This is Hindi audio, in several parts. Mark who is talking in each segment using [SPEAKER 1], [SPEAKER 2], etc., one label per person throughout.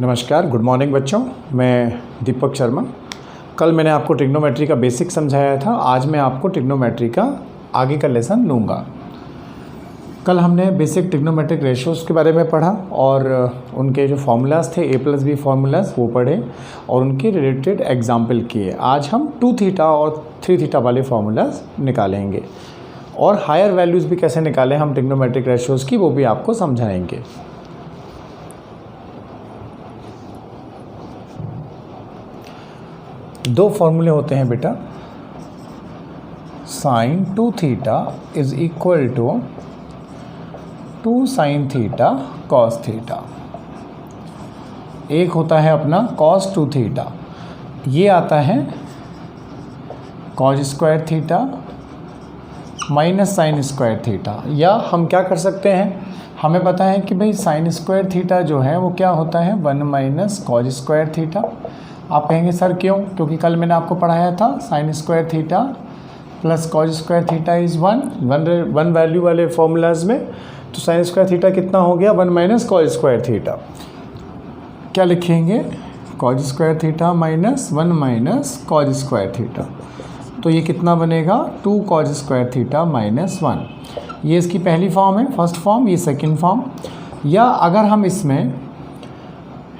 [SPEAKER 1] नमस्कार, गुड मॉर्निंग बच्चों। मैं दीपक शर्मा। कल मैंने आपको ट्रिग्नोमेट्री का बेसिक समझाया था। आज मैं आपको ट्रिग्नोमेट्री का आगे का लेसन लूँगा। कल हमने बेसिक ट्रिग्नोमेट्रिक रेशियोज़ के बारे में पढ़ा और उनके जो फार्मूलाज थे a+b फार्मूलाज वो पढ़े और उनके रिलेटेड एग्जाम्पल किए। आज हम 2θ और 3θ वाले फार्मूलाज निकालेंगे और हायर वैल्यूज़ भी कैसे निकालें हम ट्रिग्नोमेट्रिक रेशियोज़ की, वो भी आपको समझाएंगे। दो फॉर्मूले होते हैं बेटा, sin 2θ is equal to 2 sin θ cos θ। एक होता है अपना cos 2θ, ये आता है cos square theta minus sine square theta. या हम क्या कर सकते हैं, हमें पता है कि भाई साइन स्क्वायर थीटा जो है वो क्या होता है 1 माइनस कॉज स्क्वायर थीटा। आप कहेंगे सर क्यों? क्योंकि कल मैंने आपको पढ़ाया था sine square theta plus cos square theta is one value वाले फॉर्मूलाज में। तो साइन स्क्वायर थीटा कितना हो गया 1 माइनस कॉज स्क्वायर थीटा। क्या लिखेंगे? Cause square theta minus 1 minus cos square theta. तो ये कितना बनेगा 2 कॉज स्क्वायर थीटा माइनस 1। ये इसकी पहली फॉर्म है, फर्स्ट फॉर्म, ये सेकंड फॉर्म। या अगर हम इसमें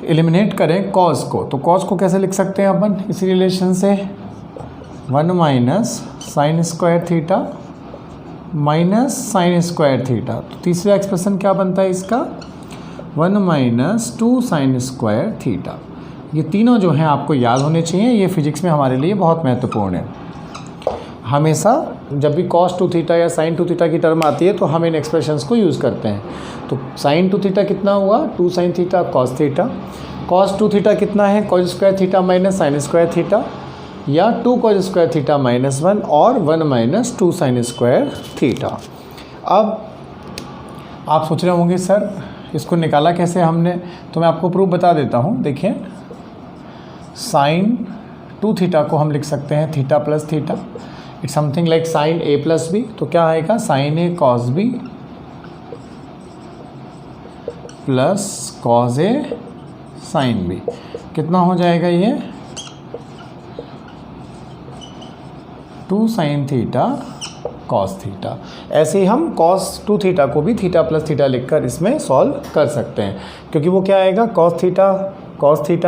[SPEAKER 1] एलिमिनेट करें कॉस को, तो कॉस को कैसे लिख सकते हैं अपन इसी रिलेशन से 1 minus sine square theta minus sine square theta. तो तीसरा एक्सप्रेशन क्या बनता है इसका 1 माइनस 2 साइन स्क्वायर थीटा। ये तीनों जो हैं आपको याद होने चाहिए, ये फिजिक्स में हमारे लिए बहुत महत्वपूर्ण है। हमेशा जब भी cos 2θ या sin 2θ की टर्म आती है तो हम इन एक्सप्रेशंस को यूज़ करते हैं। तो sin 2θ कितना हुआ 2 sin θ cos θ। cos 2θ कितना है cos square theta minus sine square theta, या 2 cos स्क्वायर थीटा माइनस 1 और 1 माइनस 2 साइन स्क्वायर थीटा। अब आप सोच रहे होंगे सर इसको निकाला कैसे हमने, तो मैं आपको प्रूफ बता देता हूँ। देखिए sin 2θ को हम लिख सकते हैं theta plus theta, it's something like sine a plus B. तो क्या आएगा sine a cos b plus cos a sine b। कितना हो जाएगा ये 2 साइन थीटा कॉस थीटा। ऐसे ही हम cos 2θ को भी थीटा प्लस थीटा लिखकर इसमें सॉल्व कर सकते हैं, क्योंकि वो क्या आएगा cos थीटा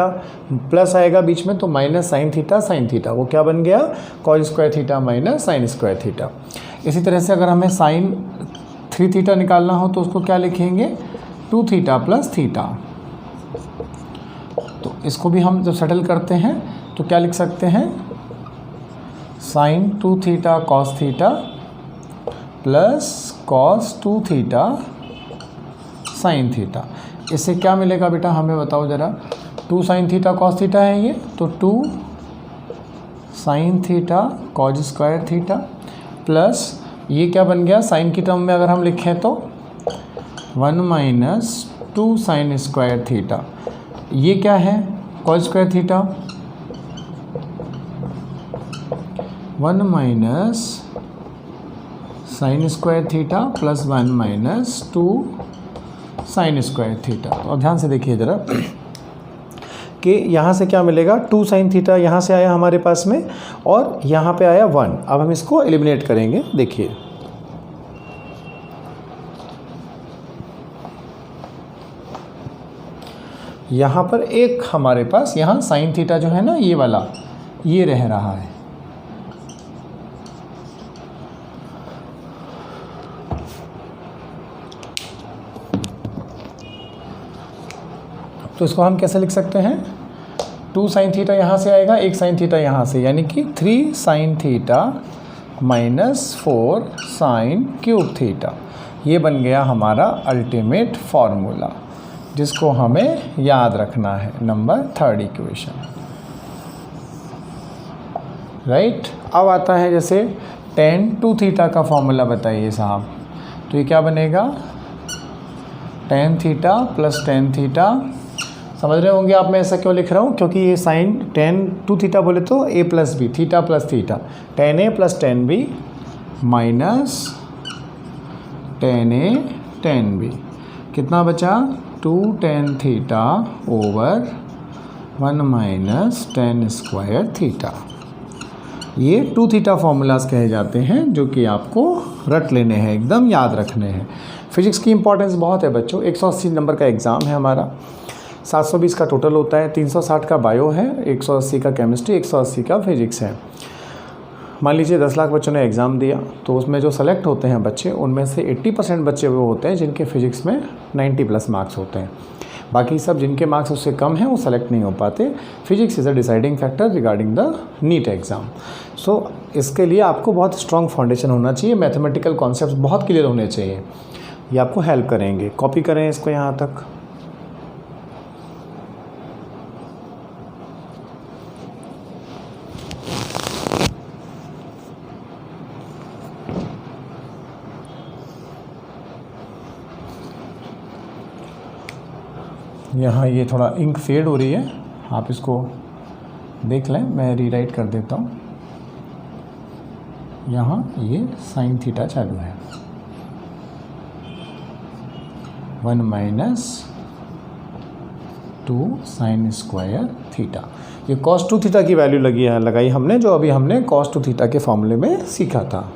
[SPEAKER 1] प्लस आएगा बीच में तो माइनस साइन थीटा, वो क्या बन गया cos square theta minus sine square theta. इसी तरह से अगर हमें साइन 3θ निकालना हो तो उसको क्या लिखेंगे 2θ प्लस थीटा। तो इसको भी हम जब सेटल करते हैं तो क्या लिख सकते हैं sine 2θ cos theta plus cos 2θ sine theta. इससे क्या मिलेगा बेटा हमें बताओ ज़रा। 2 साइन थीटा cos थीटा है ये, तो 2 sine theta cos square theta plus ये क्या बन गया साइन की टर्म में अगर हम लिखें तो 1 माइनस 2 साइन स्क्वायर थीटा। ये क्या है cos square theta 1 minus sine square theta plus 1 minus 2 sine square theta. तो अब ध्यान से देखिए ज़रा कि यहाँ से क्या मिलेगा 2 साइन थीटा यहाँ से आया हमारे पास में और यहाँ पे आया 1। अब हम इसको एलिमिनेट करेंगे। देखिए यहाँ पर एक हमारे पास यहाँ साइन थीटा जो है ना ये वाला ये रह रहा है, तो इसको हम कैसे लिख सकते हैं 2 साइन थीटा यहाँ से आएगा, 1 साइन थीटा यहाँ से, यानी कि 3 sine theta minus 4 sine cube theta. ये बन गया हमारा अल्टीमेट फार्मूला जिसको हमें याद रखना है, नंबर 3rd इक्वेशन, राइट। अब आता है जैसे tan 2θ का फॉर्मूला बताइए साहब। तो ये क्या बनेगा tan theta plus tan theta. समझ रहे होंगे आप मैं ऐसा क्यों लिख रहा हूँ, क्योंकि ये साइन tan 2θ बोले तो a plus B theta plus theta, tan a plus tan b minus tan a tan b। कितना बचा 2 tan theta over 1 minus tan square theta. ये 2 थीटा फॉर्मूलाज कहे जाते हैं जो कि आपको रट लेने हैं, एकदम याद रखने हैं। फिजिक्स की इंपॉर्टेंस बहुत है बच्चों। 180 नंबर का एग्ज़ाम है हमारा, 720 का टोटल होता है, 360 का बायो है, 180 का केमिस्ट्री, 180 का फिजिक्स है। मान लीजिए 10 लाख बच्चों ने एग्ज़ाम दिया, तो उसमें जो सेलेक्ट होते हैं बच्चे, उनमें से 80% बच्चे वो होते हैं जिनके फिजिक्स में 90+ मार्क्स होते हैं। बाकी सब जिनके मार्क्स उससे कम हैं वो सेलेक्ट नहीं हो पाते। Physics is a deciding factor regarding the NEET exam. So इसके लिए आपको बहुत स्ट्रॉन्ग फाउंडेशन होना चाहिए, मैथमेटिकल कॉन्सेप्ट्स बहुत क्लियर होने चाहिए, ये आपको हेल्प करेंगे। कॉपी करें इसको यहाँ तक। यहाँ ये थोड़ा इंक फेड हो रही है, आप इसको देख लें, मैं रीराइट कर देता हूँ। यहाँ ये साइन थीटा चालू है, 1 माइनस 2 साइन स्क्वायर थीटा। ये cos 2 थीटा की वैल्यू लगाई हमने, जो अभी हमने cos 2 थीटा के फॉर्मूले में सीखा था।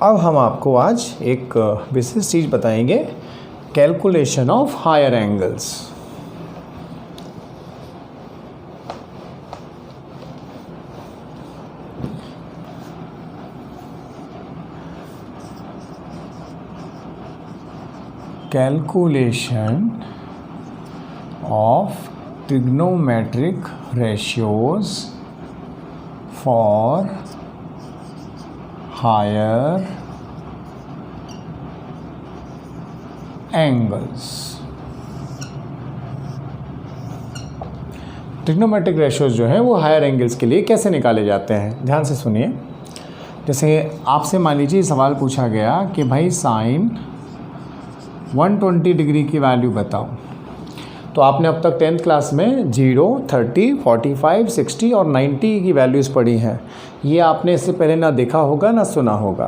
[SPEAKER 1] अब हम आपको आज एक विशेष चीज़ बताएंगे, calculation of higher angles. Calculation of trigonometric ratios for higher angles. Trigonometric ratios जो है वो हायर एंगल्स के लिए कैसे निकाले जाते हैं, ध्यान से सुनिए। जैसे आपसे मान लीजिए सवाल पूछा गया कि भाई साइन 120 डिग्री की वैल्यू बताओ, तो आपने अब तक 10th क्लास में 0, 30, 45, 60 और 90 की वैल्यूज़ पढ़ी हैं। ये आपने इससे पहले ना देखा होगा ना सुना होगा,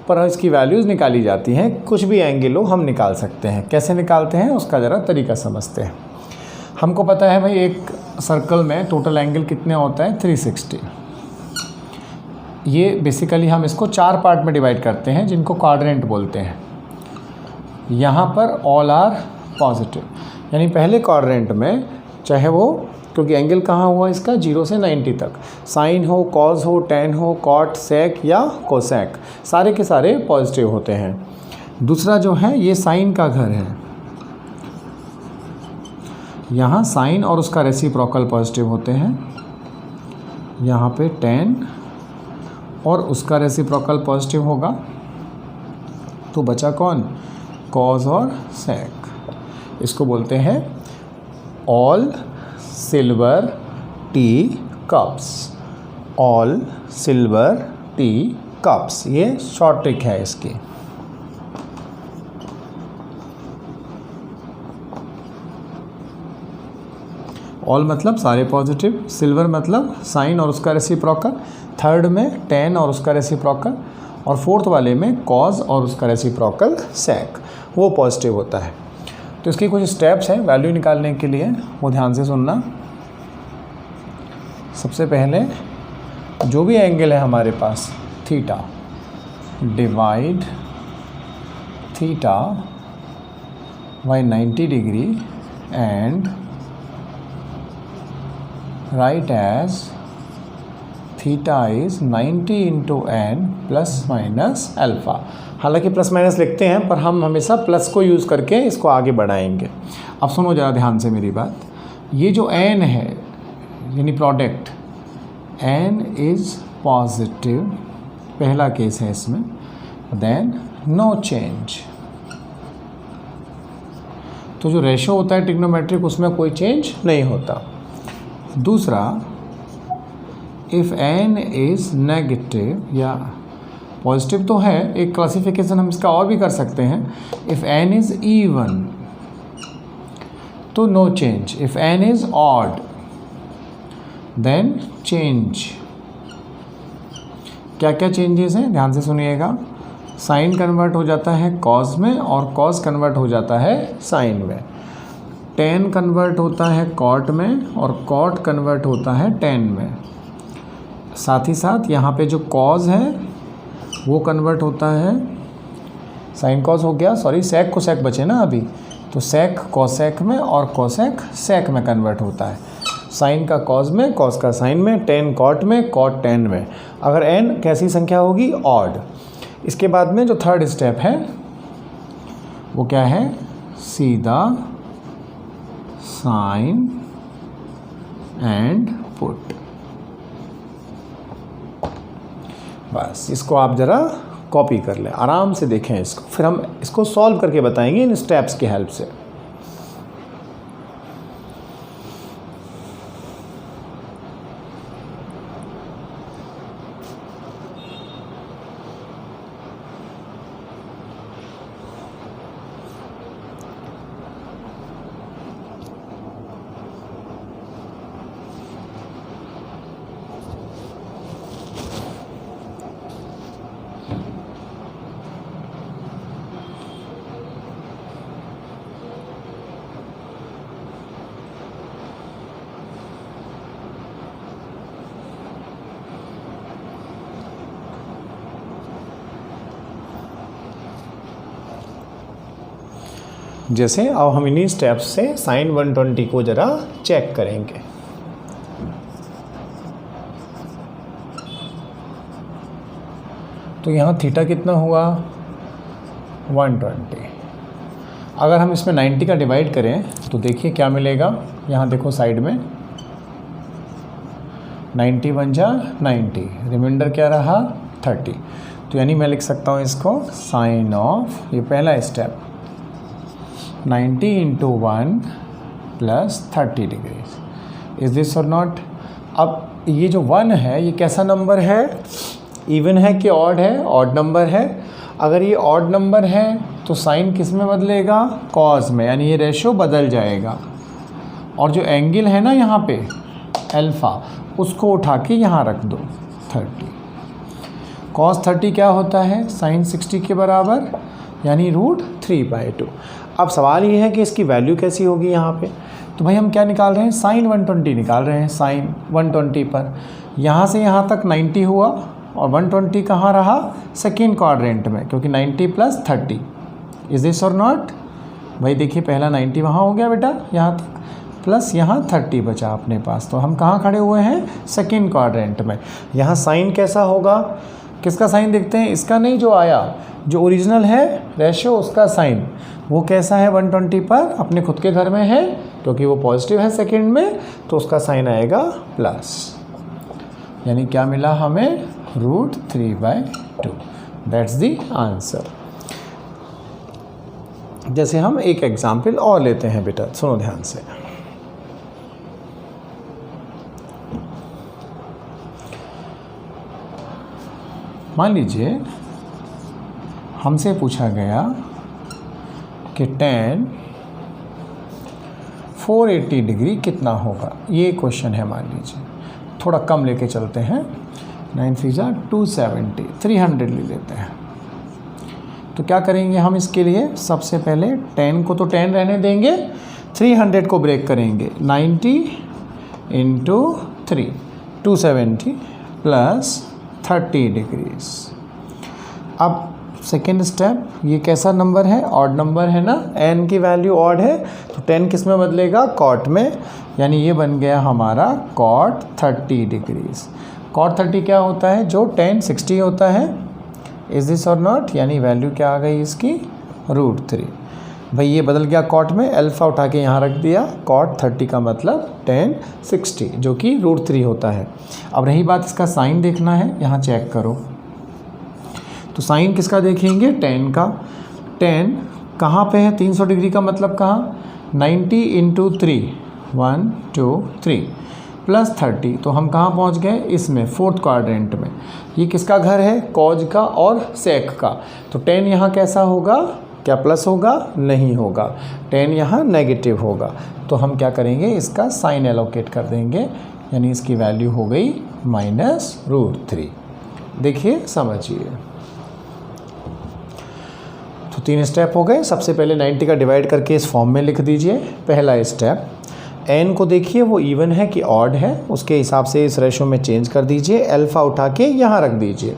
[SPEAKER 1] पर इसकी वैल्यूज़ निकाली जाती हैं। कुछ भी एंगल हो हम निकाल सकते हैं। कैसे निकालते हैं उसका ज़रा तरीका समझते हैं। हमको पता है भाई एक सर्कल में टोटल एंगल कितने होता है, 360। ये बेसिकली हम इसको 4 पार्ट में डिवाइड करते हैं जिनको क्वाड्रेंट बोलते हैं। यहाँ पर ऑल आर पॉजिटिव, यानी पहले क्वाड्रेंट में चाहे वो, क्योंकि एंगल कहाँ हुआ इसका, 0 से 90 तक, साइन हो, कॉस हो, टेन हो, कॉट, सेक या कोसेक, सारे के सारे पॉजिटिव होते हैं। दूसरा जो है ये साइन का घर है, यहाँ साइन और उसका रेसिप्रोकल पॉजिटिव होते हैं। यहाँ पे टेन और उसका रेसिप्रोकल पॉजिटिव होगा, तो बचा कौन, कॉस और सेक। इसको बोलते हैं all silver T cups, all silver T cups, ये शॉर्ट ट्रिक है इसकी। ऑल मतलब सारे पॉजिटिव, सिल्वर मतलब साइन और उसका रेसिप्रोकल, थर्ड में टेन और उसका रेसिप्रोकल, और फोर्थ वाले में कॉस और उसका रेसिप्रोकल सेक, वो पॉजिटिव होता है। तो इसकी कुछ स्टेप्स हैं वैल्यू निकालने के लिए, वो ध्यान से सुनना। सबसे पहले जो भी एंगल है हमारे पास, theta, divide theta by 90 degree and right as theta is 90 into n plus minus alpha. हालांकि प्लस माइनस लिखते हैं पर हम हमेशा प्लस को यूज़ करके इसको आगे बढ़ाएंगे। अब सुनो ज़रा ध्यान से मेरी बात। ये जो एन है यानी प्रोडक्ट, एन इज़ पॉजिटिव, पहला केस है इसमें, देन नो चेंज। तो जो रेशो होता है ट्रिग्नोमेट्रिक उसमें कोई चेंज नहीं होता। दूसरा, इफ़ एन इज़ नेगेटिव, या पॉजिटिव तो है, एक क्लासिफिकेशन हम इसका और भी कर सकते हैं, इफ़ एन इज़ इवन तो no change, if N is odd then change. क्या क्या चेंजेस हैं ध्यान से सुनिएगा। साइन कन्वर्ट हो जाता है कॉस में और कॉस कन्वर्ट हो जाता है साइन में। टेन कन्वर्ट होता है कॉट में और कॉट कन्वर्ट होता है टेन में। साथ ही साथ यहाँ पे जो कॉस है वो कन्वर्ट होता है, साइन कॉस हो गया, सॉरी सेक कोसेक बचे ना अभी, तो सेक कोसेक में और कोसेक सेक में कन्वर्ट होता है। साइन का कॉस में, कॉस का साइन में, टेन कॉट में, कॉट टेन में। अगर एन कैसी संख्या होगी? ऑड। इसके बाद में जो थर्ड स्टेप है वो क्या है? सीधा साइन एंड पुट। बस इसको आप ज़रा कॉपी कर लें, आराम से देखें इसको, फिर हम इसको सॉल्व करके बताएंगे इन स्टेप्स की हेल्प से। जैसे अब हम इन्हीं स्टेप्स से साइन 120 को ज़रा चेक करेंगे। तो यहाँ थीटा कितना हुआ? 120। अगर हम इसमें 90 का डिवाइड करें तो देखिए क्या मिलेगा। यहाँ देखो साइड में 90 बन जा 90, रिमाइंडर क्या रहा? 30। तो यानी मैं लिख सकता हूँ इसको साइन ऑफ, ये पहला step, 90 into 1 plus 30 degrees. Is this और नॉट? अब ये जो 1 है ये कैसा नंबर है? इवन है कि ऑड है? ऑड नंबर है। अगर ये ऑड नंबर है तो साइन किस में बदलेगा? कॉस में, यानी ये रेशो बदल जाएगा। और जो एंगल है ना यहाँ पे अल्फ़ा, उसको उठा के यहाँ रख दो 30। कॉस 30 क्या होता है? साइन 60 के बराबर, यानी √3/2। अब सवाल ये है कि इसकी वैल्यू कैसी होगी यहाँ पे। तो भाई हम क्या निकाल रहे हैं? साइन 120 निकाल रहे हैं। साइन 120 पर यहाँ से यहाँ तक 90 हुआ और 120 कहाँ रहा? सेकेंड क्वाड्रेंट में, क्योंकि 90 प्लस 30। इज दिस और नॉट? भाई देखिए पहला 90 वहाँ हो गया बेटा यहाँ तक, प्लस यहाँ 30 बचा अपने पास। तो हम कहाँ खड़े हुए हैं? सेकेंड क्वाड्रेंट में। यहाँ साइन कैसा होगा? किसका साइन देखते हैं? इसका नहीं, जो आया, जो ओरिजिनल है रेशो, उसका साइन वो कैसा है? 120 पर अपने खुद के घर में है, क्योंकि वो पॉजिटिव है सेकंड में, तो उसका साइन आएगा प्लस। यानी क्या मिला हमें? √3/2। That's the answer. जैसे हम एक एग्जाम्पल और लेते हैं बेटा, सुनो ध्यान से। मान लीजिए हमसे पूछा गया कि tan 480 डिग्री कितना होगा। ये क्वेश्चन है। मान लीजिए थोड़ा कम लेके चलते हैं, 9 3 270, 300 ले लेते हैं। तो क्या करेंगे हम इसके लिए? सबसे पहले tan को तो tan रहने देंगे, 300 को ब्रेक करेंगे। 90 इंटू 3, 270 प्लस 30 डिग्रीज। अब सेकेंड स्टेप, ये कैसा नंबर है? ऑड नंबर है ना, n की वैल्यू ऑड है, तो 10 किस में बदलेगा? कॉट में, यानी ये बन गया हमारा कॉट 30 डिग्रीज। कॉट 30 क्या होता है? जो tan 60 होता है। इज दिस और नॉट? यानी वैल्यू क्या आ गई इसकी? √3। भाई ये बदल गया कॉट में, अल्फ़ा उठा के यहाँ रख दिया, कॉट 30 का मतलब tan 60, जो कि √3 होता है। अब रही बात इसका साइन देखना है, यहाँ चेक करो। तो साइन किसका देखेंगे? tan का। tan कहाँ पे है? 300 डिग्री का मतलब कहाँ? 90 इंटू 3, 1 2 3 प्लस 30। तो हम कहाँ पहुँच गए? इसमें फोर्थ क्वाड्रेंट में। ये किसका घर है? कॉज का और सेक का। तो tan यहाँ कैसा होगा? क्या प्लस होगा? नहीं होगा, tan यहाँ नेगेटिव होगा। तो हम क्या करेंगे? इसका साइन एलोकेट कर देंगे यानी इसकी वैल्यू हो गई -√3। देखिए समझिए, तो 3 स्टेप हो गए। सबसे पहले 90 का डिवाइड करके इस फॉर्म में लिख दीजिए। पहला स्टेप, n को देखिए वो इवन है कि ऑड है, उसके हिसाब से इस रेशो में चेंज कर दीजिए। अल्फ़ा उठा के यहाँ रख दीजिए,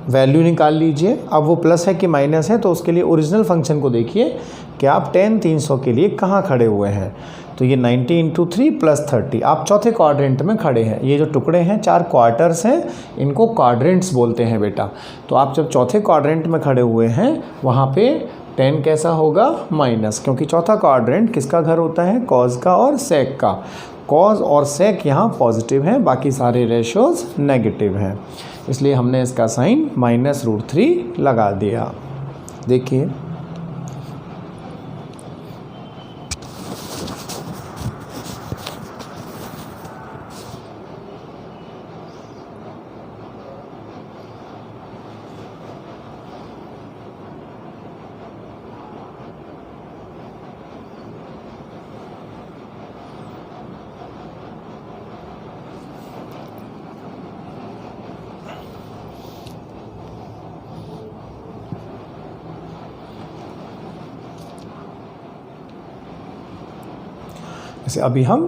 [SPEAKER 1] वैल्यू निकाल लीजिए। अब वो प्लस है कि माइनस है, तो उसके लिए ओरिजिनल फंक्शन को देखिए कि आप tan 300 के लिए कहाँ खड़े हुए हैं। तो ये 90 × 3 + 30, आप चौथे क्वाड्रेंट में खड़े हैं। ये जो टुकड़े हैं 4 क्वार्टर्स हैं, इनको क्वाड्रेंट्स बोलते हैं बेटा। तो आप जब चौथे क्वाड्रेंट में खड़े हुए हैं वहाँ पे 10 कैसा होगा, माइनस, क्योंकि चौथा क्वाड्रेंट किसका घर होता है, कॉज का और सेक का। कॉज और सेक यहाँ पॉजिटिव हैं, बाकी सारे रेशोज़ नेगेटिव हैं, इसलिए हमने इसका साइन -√3 लगा दिया। देखिए जैसे अभी हम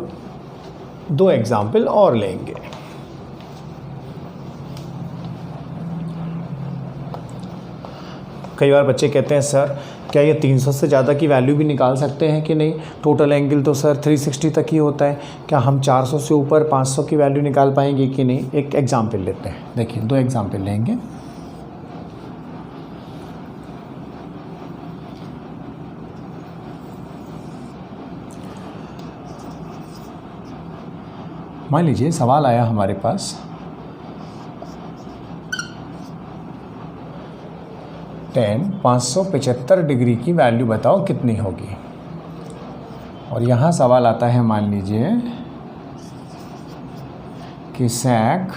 [SPEAKER 1] 2 एग्जाम्पल और लेंगे। कई बार बच्चे कहते हैं सर क्या ये 300 से ज़्यादा की वैल्यू भी निकाल सकते हैं कि नहीं, टोटल एंगल तो सर 360 तक ही होता है, क्या हम 400 से ऊपर 500 की वैल्यू निकाल पाएंगे कि नहीं। एक एग्जाम्पल लेते हैं, देखिए 2 एग्जाम्पल लेंगे। मान लीजिए सवाल आया हमारे पास, tan 575 डिग्री की वैल्यू बताओ कितनी होगी। और यहाँ सवाल आता है, मान लीजिए कि sec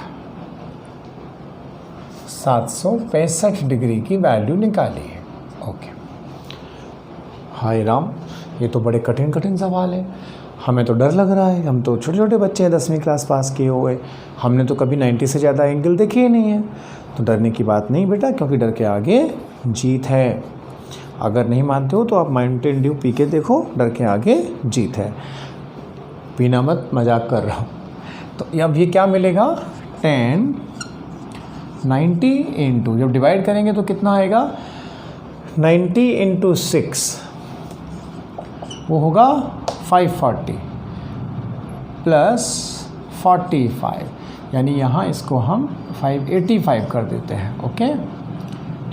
[SPEAKER 1] 765 डिग्री की वैल्यू निकाली है। ओके, हाय राम, ये तो बड़े कठिन कठिन सवाल है, हमें तो डर लग रहा है। हम तो छोटे छोटे बच्चे हैं, 10वीं क्लास पास किए हुए, हमने तो कभी 90 से ज़्यादा एंगल देखे ही नहीं है। तो डरने की बात नहीं बेटा, क्योंकि डर के आगे जीत है। अगर नहीं मानते हो तो आप माउंटेन ड्यू पी के देखो, डर के आगे जीत है। पीना मत, मजाक कर रहा हूँ। तो अब ये क्या मिलेगा, 10 90 इंटू, जब डिवाइड करेंगे तो कितना आएगा, 90 × 6, वो होगा 540 प्लस 45, यानी यहाँ इसको हम 585 कर देते हैं। ओके,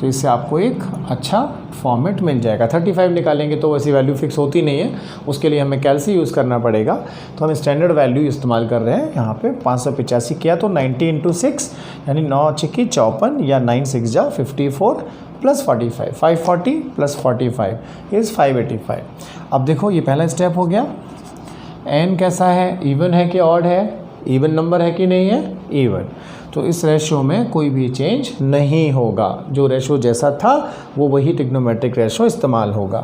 [SPEAKER 1] तो इससे आपको एक अच्छा फॉर्मेट मिल जाएगा। 35 निकालेंगे तो वैसी वैल्यू फिक्स होती नहीं है, उसके लिए हमें कैलसी यूज़ करना पड़ेगा। तो हम स्टैंडर्ड वैल्यू इस्तेमाल कर रहे हैं यहाँ पे। 585 किया तो 90 × 6, यानी 9 × 54 या 9 × 6 = 54 प्लस 45, 540 प्लस 45 इज़ 585। अब देखो ये पहला स्टेप हो गया। n कैसा है, इवन है कि ऑड है, इवन नंबर है कि नहीं है, इवन। तो इस रेशो में कोई भी चेंज नहीं होगा, जो रेशो जैसा था वो वही ट्रिग्नोमेट्रिक रेशो इस्तेमाल होगा।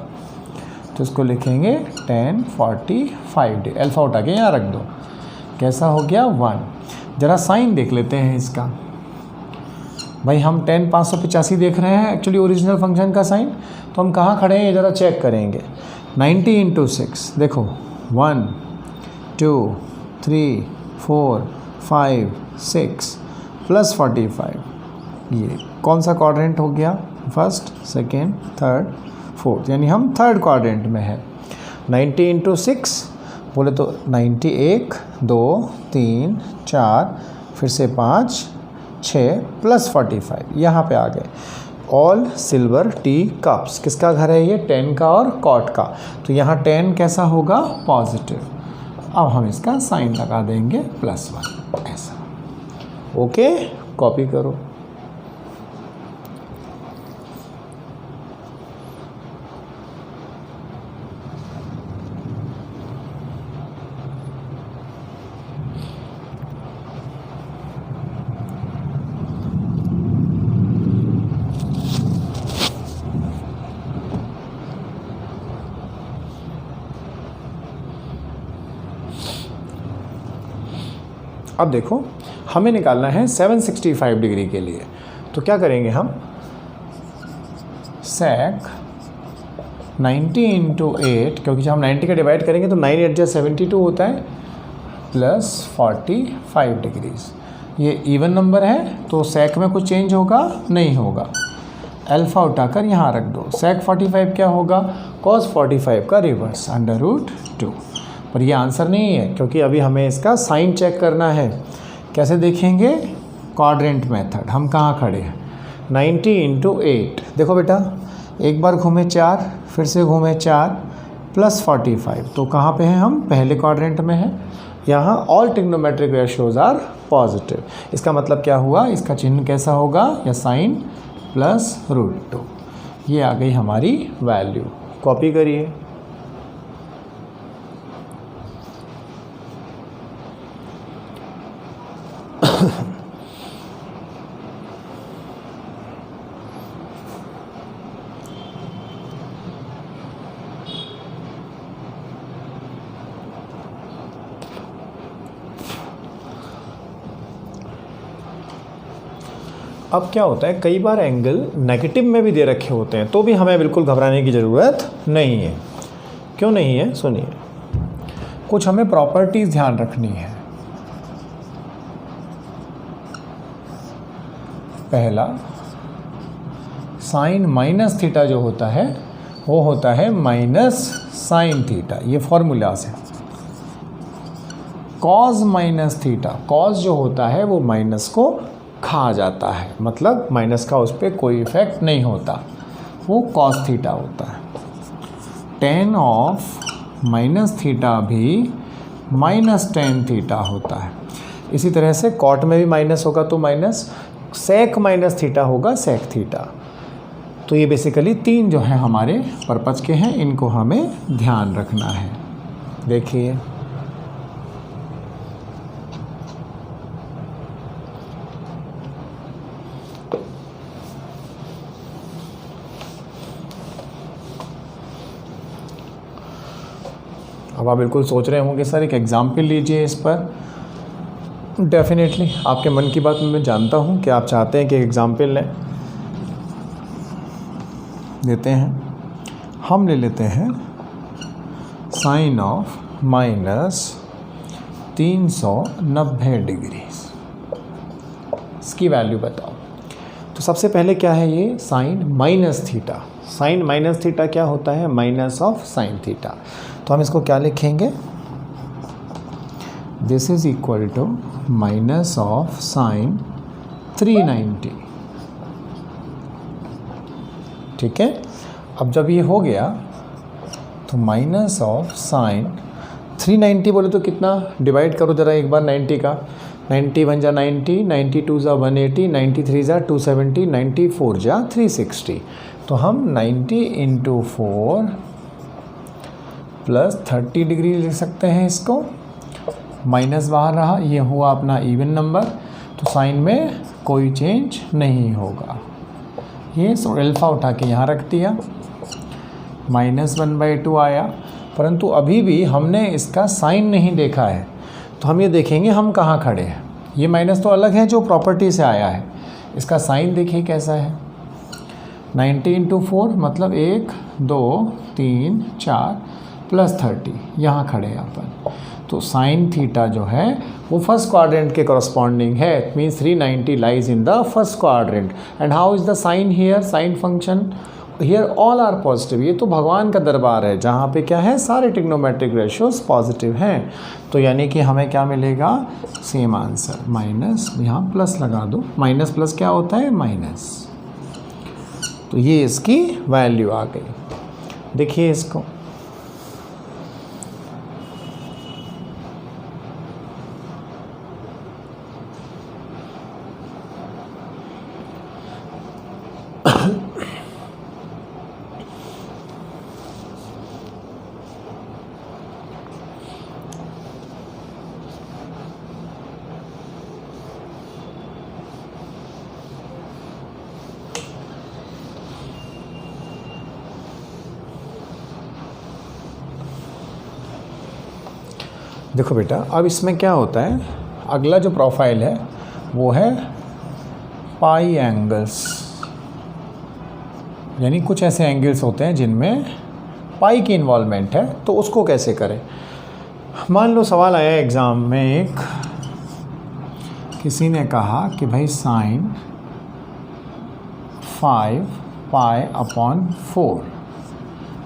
[SPEAKER 1] तो इसको लिखेंगे 10 45, अल्फ़ा उठा के यहाँ रख दो, कैसा हो गया 1। ज़रा साइन देख लेते हैं इसका। भाई हम 10 585 देख रहे हैं एक्चुअली ओरिजिनल फंक्शन का साइन, तो हम कहाँ खड़े हैं ये ज़रा चेक करेंगे। 90 × 6 देखो, 1 2 3 4 5 6 प्लस 45, ये कौन सा क्वाड्रेंट हो गया, फर्स्ट सेकेंड थर्ड फोर्थ, यानी हम थर्ड क्वाड्रेंट में है। 90 × 6 बोले तो 90, 1 2 3 4 फिर से 5 6 प्लस 45, यहाँ पे आ गए। ऑल सिल्वर टी कप्स, किसका घर है ये, 10 का और कॉट का। तो यहाँ 10 कैसा होगा, पॉजिटिव। अब हम इसका साइन लगा देंगे +1, ऐसा। ओके, कॉपी करो। अब देखो हमें निकालना है 765 डिग्री के लिए, तो क्या करेंगे हम, sec 90 इंटू 8, क्योंकि जब हम 90 का डिवाइड करेंगे तो 9 8 72 होता है, प्लस 45 डिग्रीज। ये इवन नंबर है तो sec में कुछ चेंज होगा नहीं होगा, अल्फ़ा उठाकर यहाँ रख दो। sec 45 क्या होगा, cos 45 का रिवर्स √2। पर ये आंसर नहीं है क्योंकि अभी हमें इसका साइन चेक करना है। कैसे देखेंगे, क्वाड्रेंट मेथड। हम कहाँ खड़े हैं, 90 इंटू 8, देखो बेटा एक बार घूमे 4, फिर से घूमे 4, प्लस 45, तो कहाँ पे हैं हम, पहले क्वाड्रेंट में हैं। यहाँ all trigonometric ratios are positive. इसका मतलब क्या हुआ, इसका चिन्ह कैसा होगा, या साइन प्लस √2। ये आ गई हमारी वैल्यू। कॉपी करिए। अब क्या होता है, कई बार एंगल नेगेटिव में भी दे रखे होते हैं, तो भी हमें बिल्कुल घबराने की ज़रूरत नहीं है। क्यों नहीं है, सुनिए। कुछ हमें प्रॉपर्टीज़ ध्यान रखनी है। पहला, साइन माइनस थीटा जो होता है वो होता है माइनस साइन थीटा, ये फॉर्मूला से। कॉस माइनस थीटा, कॉस जो होता है वो माइनस को खा जाता है, मतलब माइनस का उस पर कोई इफेक्ट नहीं होता, वो कॉस थीटा होता है। टेन ऑफ माइनस थीटा भी माइनस टेन थीटा होता है। इसी तरह से कॉट में भी माइनस होगा तो माइनस, सेक माइनस थीटा होगा सेक थीटा। तो ये बेसिकली तीन जो हैं हमारे पर्पज़ के हैं, इनको हमें ध्यान रखना है। देखिए अब आप बिल्कुल सोच रहे होंगे सर एक एग्जाम्पल लीजिए इस पर। डेफिनेटली आपके मन की बात मैं जानता हूँ कि आप चाहते हैं कि एग्जाम्पल लें, लेते हैं। हम ले लेते हैं साइन ऑफ माइनस 390 डिग्री, इसकी वैल्यू बताओ। तो सबसे पहले क्या है, ये sine minus theta. Sine minus theta क्या होता है, माइनस ऑफ साइन थीटा। तो हम इसको क्या लिखेंगे, this is equal to minus of sine 390। ठीक है। अब जब ये हो गया तो माइनस ऑफ साइन 390 बोले तो कितना, डिवाइड करो ज़रा एक बार 90 का। 90 1 जा 90, 92 जा 180, 93 जा 270, 94 जा 360। तो हम 90 इंटू 4 प्लस 30 डिग्री लिख सकते हैं इसको। माइनस बाहर रहा, ये हुआ अपना इवन नंबर, तो साइन में कोई चेंज नहीं होगा। ये अल्फ़ा उठा के यहाँ रख दिया, -1/2 आया। परंतु अभी भी हमने इसका साइन नहीं देखा है, तो हम ये देखेंगे हम कहाँ खड़े हैं। ये माइनस तो अलग है जो प्रॉपर्टी से आया है, इसका साइन देखिए कैसा है। 90 इंटू 4 मतलब 1 2 3 4 प्लस 30, यहाँ खड़े हैं अपन। तो साइन थीटा जो है वो फर्स्ट क्वाड्रेंट के करस्पॉन्डिंग है। It means 390 lies in the first quadrant. And how is the sine here, sine function here all are positive. ये तो भगवान का दरबार है जहाँ पे क्या है, सारे ट्रिग्नोमेट्रिक रेशियोज पॉजिटिव हैं। तो यानी कि हमें क्या मिलेगा, सेम आंसर। माइनस यहाँ प्लस लगा दो, माइनस प्लस क्या होता है, माइनस। तो ये इसकी वैल्यू आ गई। देखिए इसको, देखो बेटा अब इसमें क्या होता है, अगला जो प्रोफाइल है वो है पाई एंगल्स, यानी कुछ ऐसे एंगल्स होते हैं जिनमें पाई की इन्वॉल्वमेंट है, तो उसको कैसे करें। मान लो सवाल आया एग्ज़ाम में, एक किसी ने कहा कि भाई साइन 5 पाई अपॉन 4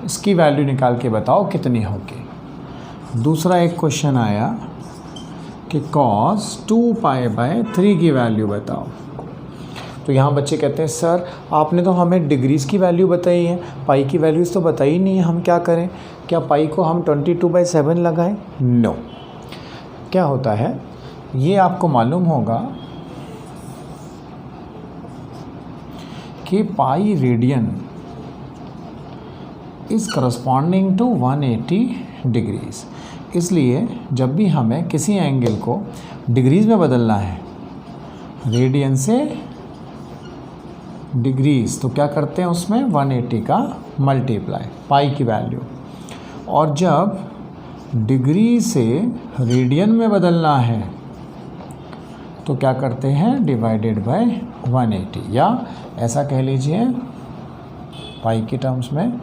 [SPEAKER 1] इसकी वैल्यू निकाल के बताओ कितनी होगी। दूसरा एक क्वेश्चन आया कि कॉस 2 पाई बाय 3 की वैल्यू बताओ। तो यहाँ बच्चे कहते हैं सर आपने तो हमें डिग्रीज़ की वैल्यू बताई है, पाई की वैल्यूज़ तो बताई नहीं है, हम क्या करें, क्या पाई को हम 22/7 लगाएं? नो। क्या होता है, ये आपको मालूम होगा कि pi radian is corresponding to 180 degrees. इसलिए जब भी हमें किसी एंगल को डिग्रीज़ में बदलना है, रेडियन से डिग्रीज़, तो क्या करते हैं उसमें 180 का मल्टीप्लाई पाई की वैल्यू, और जब डिग्री से रेडियन में बदलना है तो क्या करते हैं डिवाइडेड बाय 180, या ऐसा कह लीजिए पाई की टर्म्स में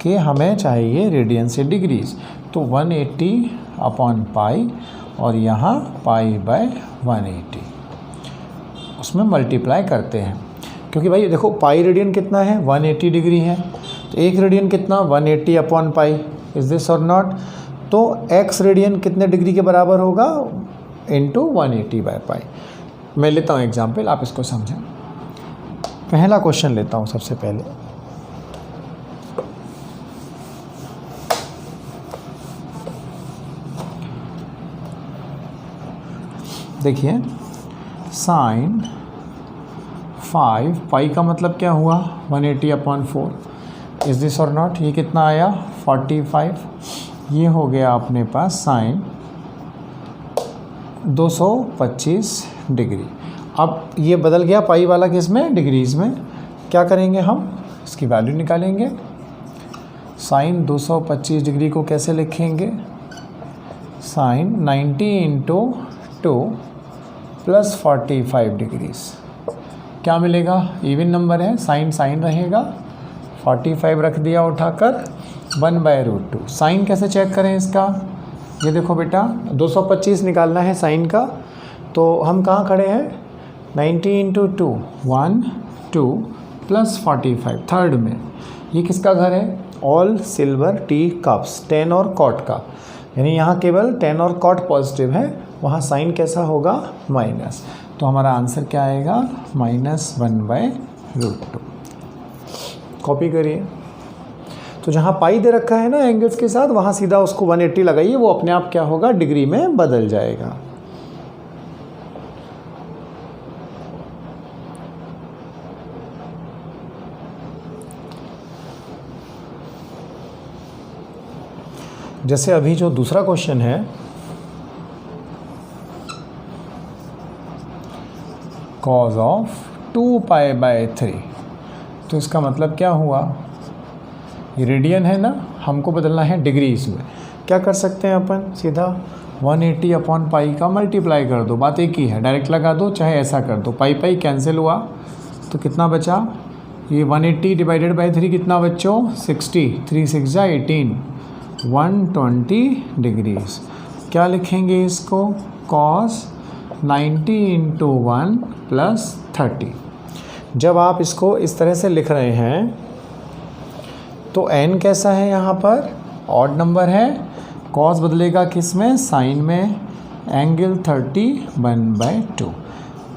[SPEAKER 1] कि हमें चाहिए रेडियन से डिग्रीज़, तो 180 अपॉन पाई और यहाँ पाई बाय 180 उसमें मल्टीप्लाई करते हैं। क्योंकि भाई देखो पाई रेडियन कितना है, 180 डिग्री है, तो एक रेडियन कितना 180 अपॉन पाई, इज़ दिस और नॉट। तो x रेडियन कितने डिग्री के बराबर होगा, इंटू 180 बाय पाई। मैं लेता हूँ एग्जाम्पल, आप इसको समझें। पहला क्वेश्चन लेता हूँ सबसे पहले। देखिए साइन 5 पाई का मतलब क्या हुआ 180 अपॉन 4, इज़ दिस और नॉट। ये कितना आया 45। ये हो गया अपने पास साइन 225 डिग्री। अब ये बदल गया पाई वाला किस में, डिग्रीज़ में। क्या करेंगे हम, इसकी वैल्यू निकालेंगे। साइन 225 डिग्री को कैसे लिखेंगे, साइन 90 इंटू 2 प्लस 45 डिग्रीज़। क्या मिलेगा, इवन नंबर है, साइन साइन रहेगा, 45 रख दिया उठाकर, 1/√2। साइन कैसे चेक करें इसका, ये देखो बेटा 225 निकालना है साइन का, तो हम कहाँ खड़े हैं, 90 इंटू 2 1 2 प्लस 45 थर्ड में। ये किसका घर है, ऑल सिल्वर टी कप्स, 10 और कॉट का, यानी यहाँ केवल 10 और कॉट पॉजिटिव है, वहाँ साइन कैसा होगा माइनस। तो हमारा आंसर क्या आएगा -1/√2। कॉपी करिए। तो जहाँ पाई दे रखा है ना एंगल्स के साथ, वहाँ सीधा उसको 180 लगाइए, वो अपने आप क्या होगा डिग्री में बदल जाएगा। जैसे अभी जो दूसरा क्वेश्चन है, कॉज ऑफ 2 पाई बाय 3, तो इसका मतलब क्या हुआ, ये रेडियन है ना, हमको बदलना है डिग्रीज़ में। क्या कर सकते हैं अपन, सीधा 180 अपॉन पाई का मल्टीप्लाई कर दो, बात एक ही है, डायरेक्ट लगा दो, चाहे ऐसा कर दो, पाई पाई कैंसिल हुआ, तो कितना बचा, ये 180 डिवाइडेड बाय 3 कितना बच्चों 60, 3 6 जा 18, 120 डिग्रीज़। क्या लिखेंगे इसको, कॉस 90 इंटू 1 प्लस 30। जब आप इसको इस तरह से लिख रहे हैं तो n कैसा है, यहाँ पर ऑड नंबर है, कॉस बदलेगा किस में, साइन में, एंगल 30 1/2।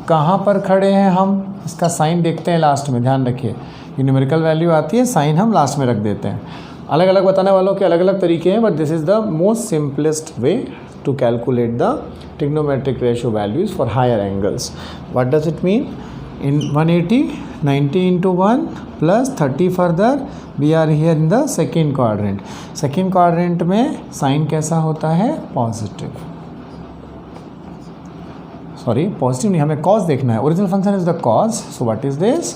[SPEAKER 1] कहाँ पर खड़े हैं हम, इसका साइन देखते हैं लास्ट में, ध्यान रखिए ये न्यूमेरिकल वैल्यू आती है, साइन हम लास्ट में रख देते हैं। अलग अलग बताने वालों के अलग अलग तरीके हैं, but this is the most simplest way to calculate the trigonometric ratio values for higher angles. What does it mean? In 180, 90 into 1 plus 30 further, we are here in the second quadrant. Second quadrant में साइन कैसा होता है, पॉजिटिव, सॉरी पॉजिटिव नहीं, हमें कॉस देखना है, original function is the cos, so what is this,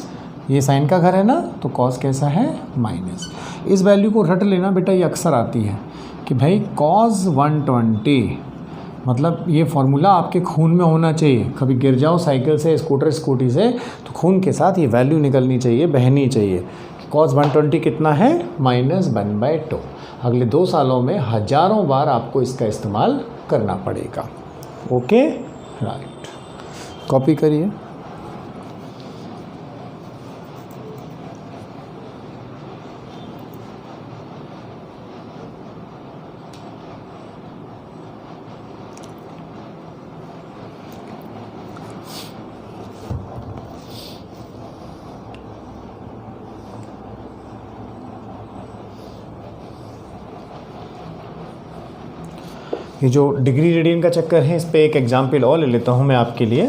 [SPEAKER 1] ये साइन का घर है ना, तो कॉस कैसा है माइनस। इस वैल्यू को रट लेना बेटा, ये अक्सर आती है कि भाई cos 120 मतलब ये फार्मूला आपके खून में होना चाहिए। कभी गिर जाओ साइकिल से, स्कूटी से, तो खून के साथ ये वैल्यू निकलनी चाहिए, बहनी चाहिए। cos 120 कितना है? -1/2। अगले 2 सालों में हज़ारों बार आपको इसका इस्तेमाल करना पड़ेगा। ओके, राइट, कॉपी करिए। ये जो डिग्री रेडियन का चक्कर है, इस पे एक एग्जाम्पल और ले लेता हूँ मैं आपके लिए।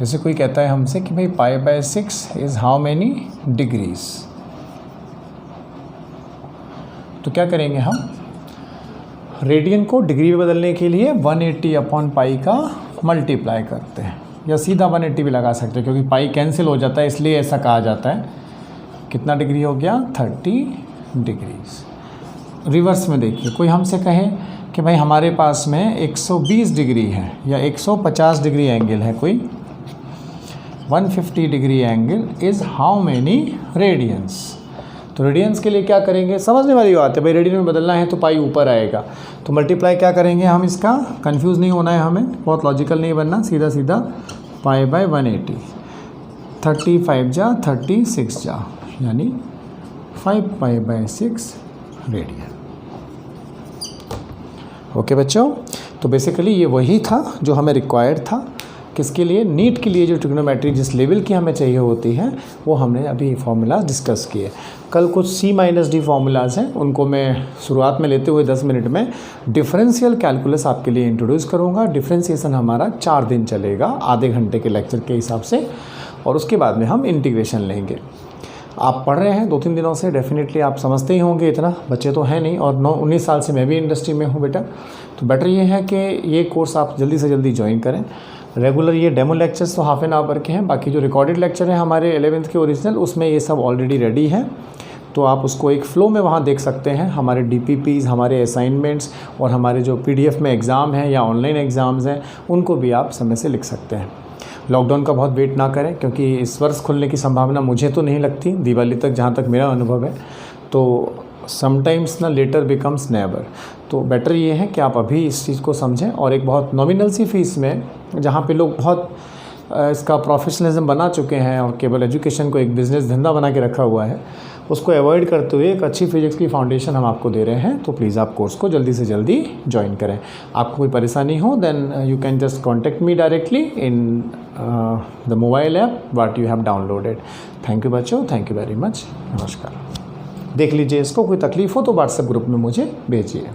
[SPEAKER 1] जैसे कोई कहता है हमसे कि भाई π/6 इज़ हाउ मैनी डिग्रीज, तो क्या करेंगे हम? रेडियन को डिग्री में बदलने के लिए 180/π का मल्टीप्लाई करते हैं, या सीधा 180 भी लगा सकते हैं, क्योंकि पाई कैंसिल हो जाता है इसलिए ऐसा कहा जाता है। कितना डिग्री हो गया? 30 डिग्रीज। रिवर्स में देखिए, कोई हमसे कहे कि भाई हमारे पास में 120 डिग्री है या 150 डिग्री एंगल है, कोई 150 degree angle is how many radians. तो रेडियंस के लिए क्या करेंगे? समझने वाली बात है भाई, रेडियन में बदलना है तो पाई ऊपर आएगा, तो मल्टीप्लाई क्या करेंगे हम इसका? कंफ्यूज नहीं होना है हमें, बहुत लॉजिकल नहीं बनना, सीधा सीधा π/180, 35 जा 36 जा, यानी 5π/6 रेडियन। ओके बच्चों, तो बेसिकली ये वही था जो हमें रिक्वायर्ड था। किसके लिए? नीट के लिए जो ट्रिग्नोमेट्री जिस लेवल की हमें चाहिए होती है, वो हमने अभी फार्मूलाज डिस्कस किए। कल कुछ C-D फार्मूलाज हैं, उनको मैं शुरुआत में लेते हुए 10 मिनट में डिफरेंशियल कैलकुलस आपके लिए इंट्रोड्यूस करूँगा। डिफरेंशिएशन हमारा 4 दिन चलेगा, आधे घंटे के लेक्चर के हिसाब से, और उसके बाद में हम इंटीग्रेशन लेंगे। आप पढ़ रहे हैं 2-3 दिनों से, डेफिनेटली आप समझते ही होंगे, इतना बच्चे तो हैं नहीं, और 9-19 साल से मैं भी इंडस्ट्री में हूँ बेटा। तो बेटर ये है कि ये कोर्स आप जल्दी से जल्दी ज्वाइन करें। रेगुलर ये डेमो लेक्चर्स तो हाफ एन आवर के हैं, बाकी जो रिकॉर्डेड लेक्चर हैं हमारे 11th के ओरिजिनल, उसमें ये सब ऑलरेडी रेडी है, तो आप उसको एक फ़्लो में वहाँ देख सकते हैं। हमारे DPPs, हमारे असाइनमेंट्स और हमारे जो PDF में एग्ज़ाम हैं या ऑनलाइन एग्ज़ाम्स हैं, उनको भी आप समय से लिख सकते हैं। लॉकडाउन का बहुत वेट ना करें, क्योंकि इस वर्ष खुलने की संभावना मुझे तो नहीं लगती, दिवाली तक जहाँ तक मेरा अनुभव है। तो समटाइम्स ना लेटर बिकम्स नेवर, तो बेटर ये है कि आप अभी इस चीज़ को समझें, और एक बहुत नॉमिनल सी फीस में, जहाँ पे लोग बहुत इसका प्रोफेशनलिज्म बना चुके हैं और केवल एजुकेशन को एक बिज़नेस धंधा बना के रखा हुआ है, उसको अवॉइड करते हुए एक अच्छी फिजिक्स की फाउंडेशन हम आपको दे रहे हैं। तो प्लीज़ आप कोर्स को जल्दी से जल्दी ज्वाइन करें। आपको कोई परेशानी हो, then you can just contact me directly in the mobile app what you have downloaded. Thank you बच्चों, थैंक यू वेरी मच, नमस्कार। देख लीजिए इसको, कोई तकलीफ़ हो तो व्हाट्सएप ग्रुप में मुझे भेजिए।